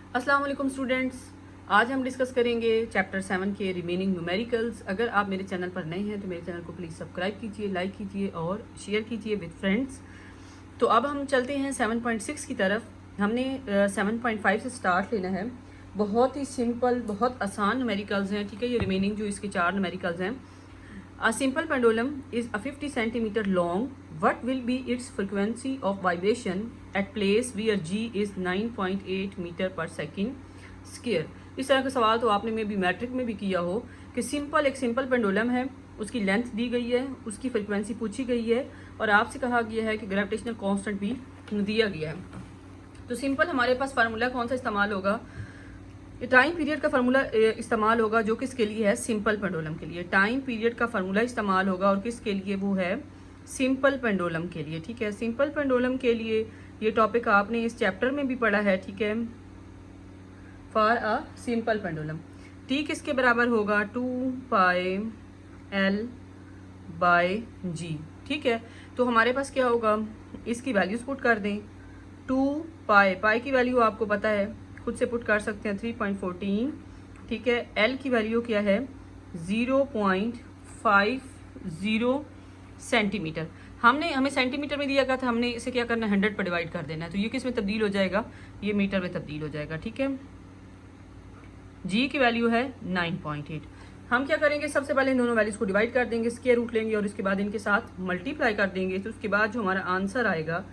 अस्सलाम वालेकुम स्टूडेंट्स, आज हम डिस्कस करेंगे चैप्टर 7 के रिमेनिंग न्यूमेरिकल्स। अगर आप मेरे चैनल पर नए हैं तो मेरे चैनल को प्लीज़ सब्सक्राइब कीजिए, लाइक कीजिए और शेयर कीजिए विद फ्रेंड्स। तो अब हम चलते हैं 7.6 की तरफ। हमने 7.5 से स्टार्ट लेना है। बहुत ही सिंपल, बहुत आसान न्यूमेरिकल्स हैं, ठीक है। ये रिमेनिंग जो इसके 4 न्यूमेरिकल्स हैं। A simple pendulum is a 50 centimeter long. What will be its frequency of vibration at place where g is 9.8 meter per second square? इस तरह का सवाल तो आपने में भी मैट्रिक में भी किया हो कि एक सिंपल पेंडुलम है, उसकी लेंथ दी गई है, उसकी फ्रिक्वेंसी पूछी गई है और आपसे कहा गया है कि ग्रेविटेशनल कांस्टेंट भी दिया गया है। तो सिंपल हमारे पास फार्मूला कौन सा इस्तेमाल होगा? टाइम पीरियड का फार्मूला इस्तेमाल होगा, जो किसके लिए है? सिंपल पेंडुलम के लिए टाइम पीरियड का फार्मूला इस्तेमाल होगा और किसके लिए? वो है सिंपल पेंडुलम के लिए, ठीक है। सिंपल पेंडुलम के लिए ये टॉपिक आपने इस चैप्टर में भी पढ़ा है, ठीक है। For a simple pendulum T किसके बराबर होगा? 2πL/g, ठीक है। तो हमारे पास क्या होगा? इसकी वैल्यूज पुट कर दें। 2π की वैल्यू आपको पता है, खुद से पुट कर सकते हैं 3.14, ठीक है। एल की वैल्यू क्या है? 0.50 सेंटीमीटर। हमें सेंटीमीटर में दिया गया था, हमने इसे क्या करना है? 100 पर डिवाइड कर देना है। तो ये किस में तब्दील हो जाएगा? ये मीटर में तब्दील हो जाएगा, ठीक है। जी की वैल्यू है 9.8। हम क्या करेंगे? सबसे पहले इन दोनों वैल्यूज को डिवाइड कर देंगे, स्क्वायर रूट लेंगे और इसके बाद इनके साथ मल्टीप्लाई कर देंगे। तो उसके बाद जो हमारा आंसर आएगा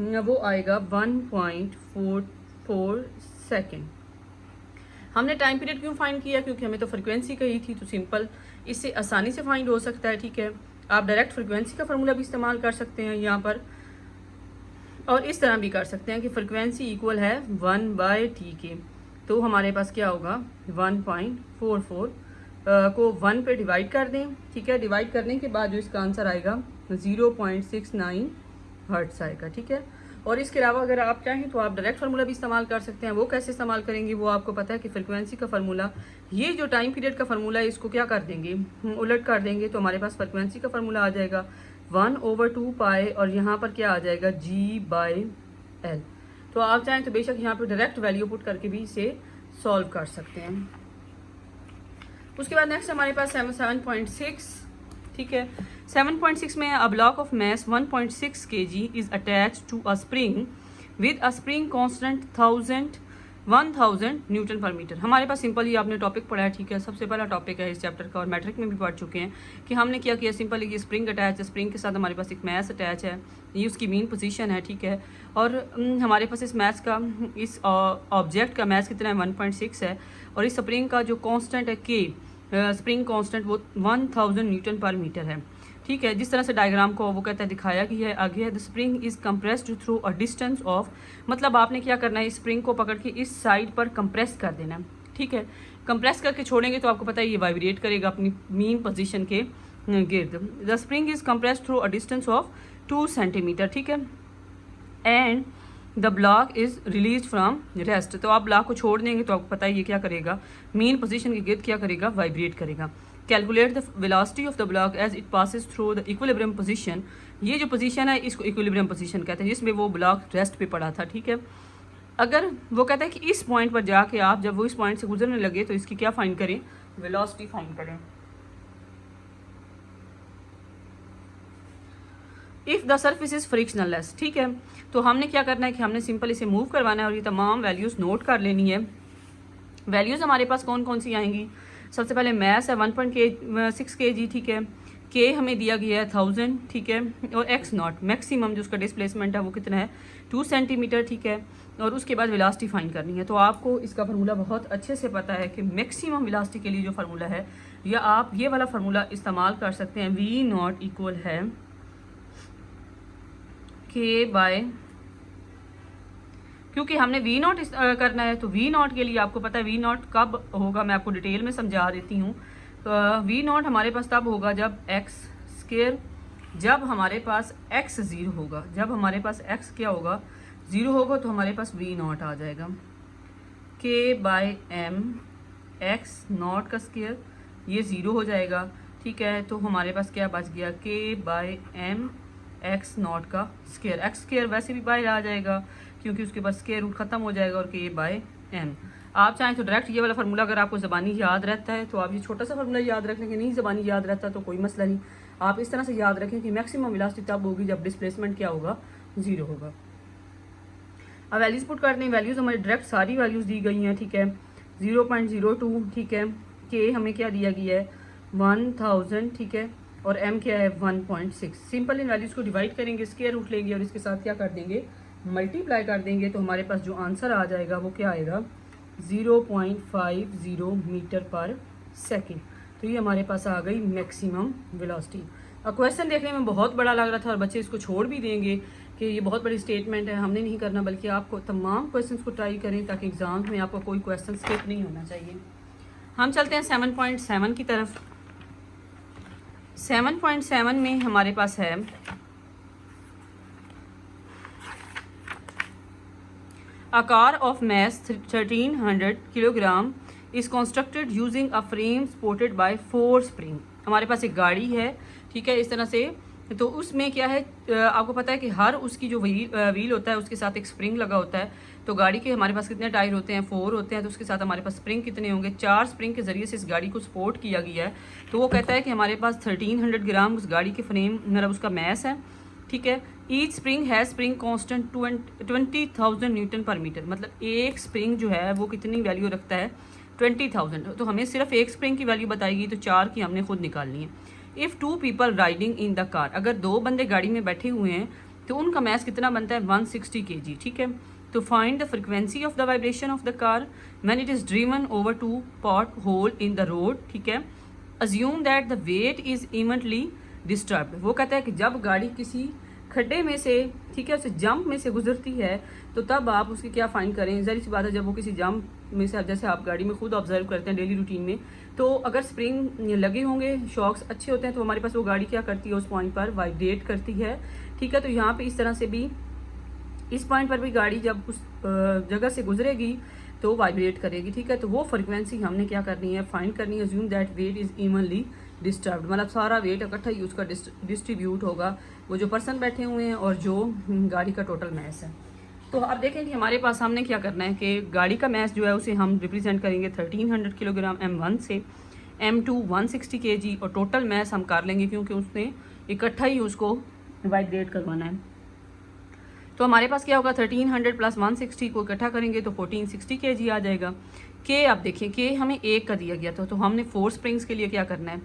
वो आएगा 1.44 सेकेंड। हमने टाइम पीरियड क्यों फाइंड किया? क्योंकि हमें तो फ्रिक्वेंसी कही थी, तो सिंपल इससे आसानी से फाइंड हो सकता है, ठीक है। आप डायरेक्ट फ्रिक्वेंसी का फार्मूला भी इस्तेमाल कर सकते हैं यहाँ पर, और इस तरह भी कर सकते हैं कि फ्रिक्वेंसी इक्वल है 1/t के। तो हमारे पास क्या होगा? 1.44 को 1 पे डिवाइड कर दें, ठीक है। डिवाइड करने के बाद जो इसका आंसर आएगा 0.69 हर्ट्स आएगा, ठीक है। और इसके अलावा अगर आप चाहें तो आप डायरेक्ट फार्मूला भी इस्तेमाल कर सकते हैं। वो कैसे इस्तेमाल करेंगे वो आपको पता है कि फ्रिक्वेंसी का फार्मूला, ये जो टाइम पीरियड का फार्मूला है, इसको क्या कर देंगे? उलट कर देंगे। तो हमारे पास फ्रिक्वेंसी का फार्मूला आ जाएगा 1/2π और यहाँ पर क्या आ जाएगा? g/l। तो आप चाहें तो बेशक यहाँ पर डायरेक्ट वैल्यू पुट करके भी इसे सॉल्व कर सकते हैं। उसके बाद नेक्स्ट हमारे पास 7.6, ठीक है। 7.6 में a block of mass 1.6 kg is attach to a spring with a spring constant 1000 newton per metre. हमारे पास सिंपल ही आपने टॉपिक पढ़ा है, ठीक है। सबसे पहला टॉपिक है इस चैप्टर का और मैट्रिक में भी पढ़ चुके हैं कि हमने क्या किया। सिंपल ये स्प्रिंग अटैच है, स्प्रिंग के साथ हमारे पास एक मैस अटैच है, ये उसकी मेन पोजीशन है, ठीक है। और हमारे पास इस मैस का, इस ऑब्जेक्ट का मैस कितना है? 1.6 है। और इस स्प्रिंग का जो कॉन्स्टेंट है के, स्प्रिंग कांस्टेंट, वो 1000 न्यूटन पर मीटर है, ठीक है। जिस तरह से डायग्राम को वो कहता है दिखाया गया है आगे है, the spring is compressed through a distance of, मतलब आपने क्या करना है? इस स्प्रिंग को पकड़ के इस साइड पर कंप्रेस कर देना है, ठीक है। कंप्रेस करके छोड़ेंगे तो आपको पता है ये वाइब्रेट करेगा अपनी मेन पोजीशन के गिर्द। The spring is compressed through a distance of 2 centimetre, ठीक है। And the block is release from rest. तो आप ब्लॉक को छोड़ देंगे तो आपको पता है ये क्या करेगा? मेन पोजीशन के गिर्द क्या करेगा? वाइब्रेट करेगा। Calculate the velocity of the block as it passes through the equilibrium position. ये जो पोजीशन है इसको इक्विलिब्रियम पोजीशन कहते हैं, जिसमें वो ब्लॉक रेस्ट पे पड़ा था, ठीक है। अगर वो कहता है कि इस पॉइंट पर जाके आप जब वो इस पॉइंट से गुजरने लगे तो इसकी क्या फाइंड करें? वेलोसिटी फाइंड करें। If the surface is frictionless, ठीक है। तो हमने क्या करना है कि हमने सिंपल इसे मूव करवाना है और ये तमाम वैल्यूज़ नोट कर लेनी है। वैल्यूज़ हमारे पास कौन कौन सी आएंगी? सबसे पहले मैस है 1.6 kg, ठीक है। के हमें दिया गया है 1000, ठीक है। और एक्स नॉट मैक्सिमम जो उसका डिस्प्लेसमेंट है वो कितना है? 2 सेंटीमीटर, ठीक है। और उसके बाद वेलोसिटी फाइंड करनी है। तो आपको इसका फार्मूला बहुत अच्छे से पता है कि मैक्सिमम वेलोसिटी के लिए जो फार्मूला है, या आप ये वाला फार्मूला इस्तेमाल कर सकते हैं। V0 इक्वल है k/, क्योंकि हमने V0 करना है तो V0 के लिए आपको पता है V0 कब होगा, मैं आपको डिटेल में समझा देती हूँ। तो V0 हमारे पास तब होगा जब x², जब हमारे पास x 0 होगा। जब हमारे पास x क्या होगा? 0 होगा तो हमारे पास V0 आ जाएगा k/m x0 का स्क्वायर, ये 0 हो जाएगा, ठीक है। तो हमारे पास क्या बच गया? k/m x0 का स्क्वायर। x स्क्वायर वैसे भी बाहर आ जाएगा, क्योंकि उसके पास स्क्वायर रूट ख़त्म हो जाएगा, और के बाय एम। आप चाहें तो डायरेक्ट ये वाला फार्मूला अगर आपको ज़बानी याद रहता है तो आप ये छोटा सा फार्मूला याद रख लेंगे, नहीं ज़बानी याद रहता तो कोई मसला नहीं। आप इस तरह से याद रखें कि मैक्सिमम वेलोसिटी तब होगी जब डिस्प्लेसमेंट क्या होगा, 0 होगा। अब वैल्यूज़ पुट करते हैं। वैल्यूज़ हमारी डायरेक्ट सारी वैल्यूज़ दी गई हैं, ठीक है। 0.02, ठीक है। के हमें क्या दिया गया है, 1000, ठीक है। और एम क्या है, 1.6। सिंपल इन वैल्यूज़ को डिवाइड करेंगे, स्क्वायर रूट लेंगे और इसके साथ क्या कर देंगे, मल्टीप्लाई कर देंगे, तो हमारे पास जो आंसर आ जाएगा वो क्या आएगा, 0.50 मीटर पर सेकेंड। तो ये हमारे पास आ गई मैक्सिमम वेलोसिटी। अब क्वेश्चन देखने में बहुत बड़ा लग रहा था और बच्चे इसको छोड़ भी देंगे कि ये बहुत बड़ी स्टेटमेंट है, हमने नहीं करना, बल्कि आपको तमाम क्वेश्चंस को ट्राई करें ताकि एग्जाम में आपको कोई क्वेश्चन स्किप नहीं होना चाहिए। हम चलते हैं 7.7 की तरफ। 7.7 में हमारे पास है A car of mass 1300 kilogram is constructed using a frame supported by 4 spring. हमारे पास एक गाड़ी है, ठीक है, इस तरह से। तो उसमें क्या है, आपको पता है कि हर उसकी जो व्हील होता है उसके साथ एक स्प्रिंग लगा होता है। तो गाड़ी के हमारे पास कितने टायर होते हैं, 4 होते हैं। तो उसके साथ हमारे पास स्प्रिंग कितने होंगे, 4 स्प्रिंग के जरिए से इस गाड़ी को सपोर्ट किया गया है। तो वो कहता है कि हमारे पास 1300 ग्राम उस गाड़ी के फ्रेम मतलब उसका मैस है, ठीक है। ईच स्प्रिंग है spring constant 20,000 Newton per metre. मतलब एक स्प्रिंग जो है वो कितनी वैल्यू रखता है, 20,000। तो हमें सिर्फ एक स्प्रिंग की वैल्यू बताएगी, तो 4 की हमने खुद निकालनी है। If 2 people riding in the car, अगर 2 बंदे गाड़ी में बैठे हुए हैं तो उनका मैस कितना बनता है, 160 kg, ठीक है। तो find the frequency of the vibration of the car when it is driven over 2 pothole in the road, ठीक है। Assume that the weight is evenly disturbed. वो कहता है कि जब गाड़ी किसी खड्डे में से, ठीक है, उसे जंप में से गुजरती है तो तब आप उसकी क्या फाइंड करें। ज़ाहिर सी बात है, जब वो किसी जंप में से, जैसे आप गाड़ी में खुद ऑब्जर्व करते हैं डेली रूटीन में, तो अगर स्प्रिंग लगे होंगे, शॉक्स अच्छे होते हैं, तो हमारे पास वो गाड़ी क्या करती है, उस पॉइंट पर वाइब्रेट करती है, ठीक है। तो यहाँ पे इस तरह से भी, इस पॉइंट पर भी गाड़ी जब उस जगह से गुजरेगी तो वाइब्रेट करेगी, ठीक है। तो वो फ्रिक्वेंसी हमने क्या करनी है, फाइंड करनी है। Assume that weight is evenly disturbed, मतलब सारा वेट इकट्ठा ही उसका डिस्ट्रीब्यूट होगा, वो जो पर्सन बैठे हुए हैं और जो गाड़ी का टोटल मैस है। तो अब देखें कि हमारे पास हमने क्या करना है कि गाड़ी का मैस जो है उसे हम रिप्रेजेंट करेंगे 1300 किलोग्राम M1 से, M2 160 kg, और टोटल मैस हम कर लेंगे क्योंकि उसने इकट्ठा ही उसको वाइब्रेट करवाना है। तो हमारे पास क्या होगा, 1300 प्लस 160 को इकट्ठा करेंगे तो 1460 kg आ जाएगा। के आप देखिए, के हमें 1 का दिया गया था, तो हमने 4 स्प्रिंग्स के लिए क्या करना है,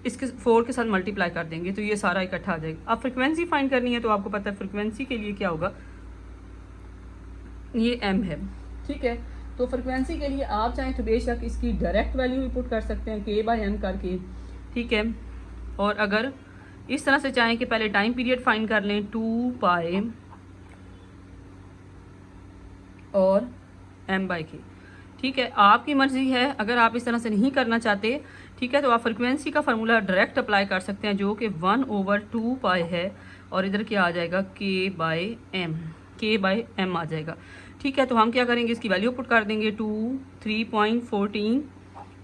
इसके 4 के साथ मल्टीप्लाई कर देंगे तो ये सारा इकट्ठा आ जाएगा। अब फ्रिक्वेंसी फाइंड करनी है, तो आपको पता है फ्रिक्वेंसी के लिए क्या होगा, ये m है, ठीक है। तो फ्रिक्वेंसी के लिए आप चाहें तो बेशक इसकी डायरेक्ट वैल्यू भी पुट कर सकते हैं, k/m करके, ठीक है। और अगर इस तरह से चाहें कि पहले टाइम पीरियड फाइंड कर लें, 2π और m/k, ठीक है। आपकी मर्जी है, अगर आप इस तरह से नहीं करना चाहते, ठीक है, तो आप फ्रिक्वेंसी का फार्मूला डायरेक्ट अप्लाई कर सकते हैं, जो कि 1/2π है, और इधर क्या आ जाएगा, k/m आ जाएगा, ठीक है। तो हम क्या करेंगे, इसकी वैल्यू पुट कर देंगे, 3.14।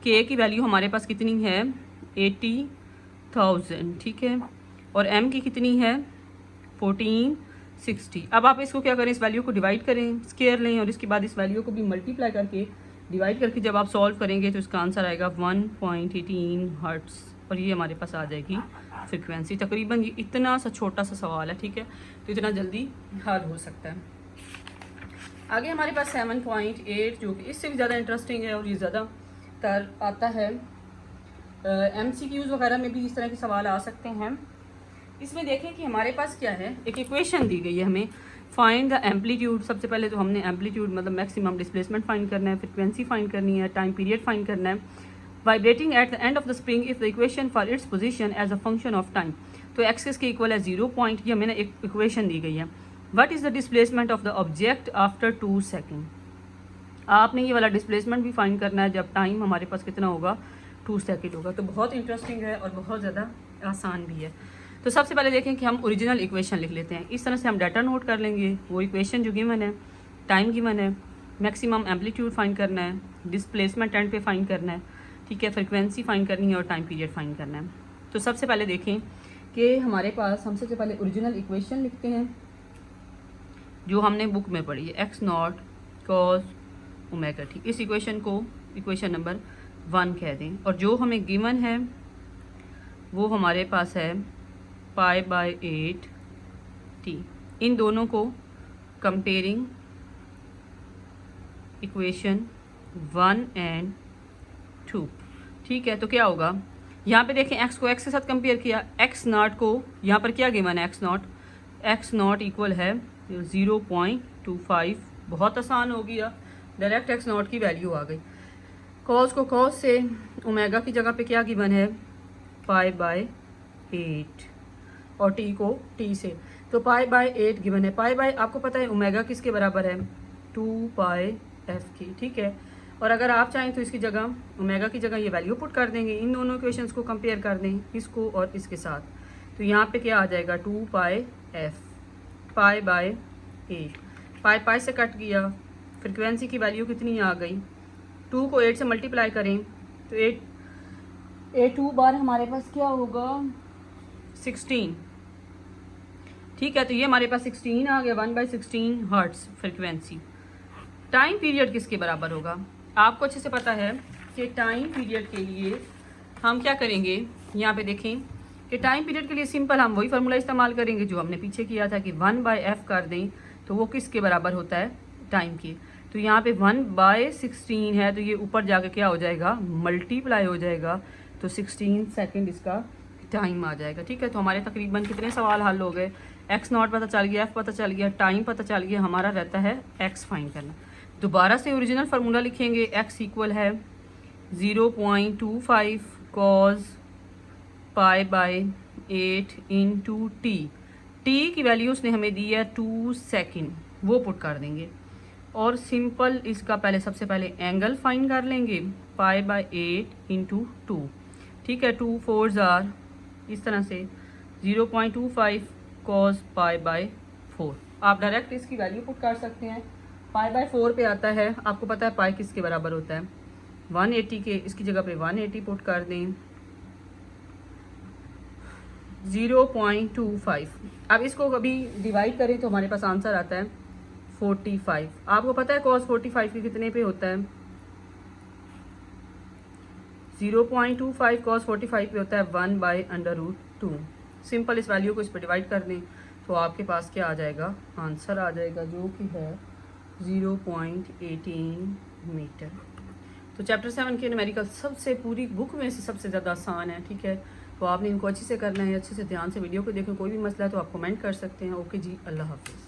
के की वैल्यू हमारे पास कितनी है, 80,000, ठीक है, और m की कितनी है, 1460। अब आप इसको क्या करें, इस वैल्यू को डिवाइड करें, स्क्वायर लें, और इसके बाद इस वैल्यू को भी मल्टीप्लाई करके, डिवाइड करके जब आप सॉल्व करेंगे तो इसका आंसर आएगा 1.18 हर्ट्ज़, और ये हमारे पास आ जाएगी फ्रिक्वेंसी। तकरीबन ये इतना सा छोटा सा सवाल है, ठीक है, तो इतना जल्दी हल हो सकता है। आगे हमारे पास 7.8 जो कि इससे भी ज़्यादा इंटरेस्टिंग है और ये ज़्यादातर आता है MCQs वगैरह में भी इस तरह के सवाल आ सकते हैं। इसमें देखें कि हमारे पास क्या है, एक इक्वेशन दी गई है हमें, फाइंड द एम्पलीट्यूड। सबसे पहले तो हमने एम्पलीट्यूड मतलब मैक्सिमम डिस्प्लेसमेंट फाइंड करना है, फ्रिक्वेंसी फाइंड करनी है, टाइम पीरियड फाइंड करना है, vibrating at the end of the spring if the equation for its position as a function of time. तो एक्सिस के इक्वल है 0 पॉइंट, ये हमें एक इक्वेशन दी गई है। What is the displacement of the object after 2 second. आपने ये वाला डिस्प्लेसमेंट भी फाइंड करना है जब टाइम हमारे पास कितना होगा, 2 सेकेंड होगा। तो बहुत इंटरेस्टिंग है और बहुत ज़्यादा आसान भी है। तो सबसे पहले देखें कि हम ओरिजिनल इक्वेशन लिख लेते हैं। इस तरह से हम डाटा नोट कर लेंगे, वो इक्वेशन जो गिवन है, टाइम गिवन है, मैक्सिमम एम्पलीट्यूड फाइंड करना है, डिस्प्लेसमेंट एंड पे फाइंड करना है, ठीक है, फ्रिक्वेंसी फाइंड करनी है और टाइम पीरियड फाइंड करना है। तो सबसे पहले देखें कि हमारे पास, हम सबसे पहले ओरिजिनल इक्वेशन लिखते हैं। जो हमने बुक में पढ़ी है, x not cos omega T. इस इक्वेशन को इक्वेशन नंबर 1 कह दें। और जो हमें गिवन है वो हमारे पास है π/8 टी। इन दोनों को कंपेयरिंग इक्वेशन 1 एंड 2, ठीक है। तो क्या होगा, यहाँ पे देखें एक्स को एक्स के साथ कंपेयर किया, एक्स नॉट को यहाँ पर क्या गिवन है, एक्स नॉट इक्वल है 0.25। बहुत आसान हो गया, डायरेक्ट एक्स नॉट की वैल्यू आ गई। कॉस को कॉस से, ओमेगा की जगह पे क्या गिवन है π/8 और टी को टी से, तो π/8 गिवन है। आपको पता है ओमेगा किसके बराबर है, 2πf की, ठीक है। और अगर आप चाहें तो इसकी जगह ओमेगा की जगह ये वैल्यू पुट कर देंगे, इन दोनों इक्वेशंस को कंपेयर कर दें, इसको और इसके साथ। तो यहाँ पे क्या आ जाएगा 2πf, π/8, पाई से कट गया, फ्रिक्वेंसी की वैल्यू कितनी आ गई, 2 को 8 से मल्टीप्लाई करें तो 2 बार हमारे पास क्या होगा 16, ठीक है। तो ये हमारे पास 16 आ गया, 1/16 हर्ट्स फ्रिक्वेंसी। टाइम पीरियड किसके बराबर होगा, आपको अच्छे से पता है कि टाइम पीरियड के लिए हम क्या करेंगे, यहाँ पे देखें कि टाइम पीरियड के लिए सिंपल हम वही फार्मूला इस्तेमाल करेंगे जो हमने पीछे किया था कि 1/f कर दें तो वो किसके बराबर होता है, टाइम की। तो यहाँ पे 1/16 है, तो ये ऊपर जाके क्या हो जाएगा, मल्टीप्लाई हो जाएगा, तो 16 सेकेंड इसका टाइम आ जाएगा, ठीक है। तो हमारे तकरीबन कितने सवाल हल हो गए, एक्स नॉट पता चल गया, एफ पता चल गया, टाइम पता चल गया, हमारा रहता है एक्स फाइंड करना। दोबारा से ओरिजिनल फार्मूला लिखेंगे, एक्स इक्वल है 0.25 कॉस π/8 इंटू टी। टी की वैल्यू उसने हमें दी है 2 सेकेंड, वो पुट कर देंगे। और सिंपल इसका सबसे पहले एंगल फाइंड कर लेंगे, π/8 इंटू 2, ठीक है। 2 4s आर, इस तरह से 0.25 कॉस π/4। आप डायरेक्ट इसकी वैल्यू पुट कर सकते हैं, π/4 पे आता है, आपको पता है पाई किसके बराबर होता है 180 के, इसकी जगह पे 180 पुट कर दें, 0.25। अब इसको कभी डिवाइड करें तो हमारे पास आंसर आता है 45। आपको पता है कॉस 45 के कितने पे होता है, 0.25 कॉस 45 पे होता है 1/√2। सिंपल इस वैल्यू को इस पर डिवाइड कर दें तो आपके पास क्या आ जाएगा, आंसर आ जाएगा जो कि है 0.18 मीटर। तो चैप्टर 7 के न्यूमेरिकल सबसे पूरी बुक में से सबसे ज़्यादा आसान है, ठीक है। तो आपने इनको अच्छे से करना है, अच्छे से ध्यान से वीडियो को देखें, कोई भी मसला है तो आप कमेंट कर सकते हैं। ओके जी, अल्लाह हाफिज़।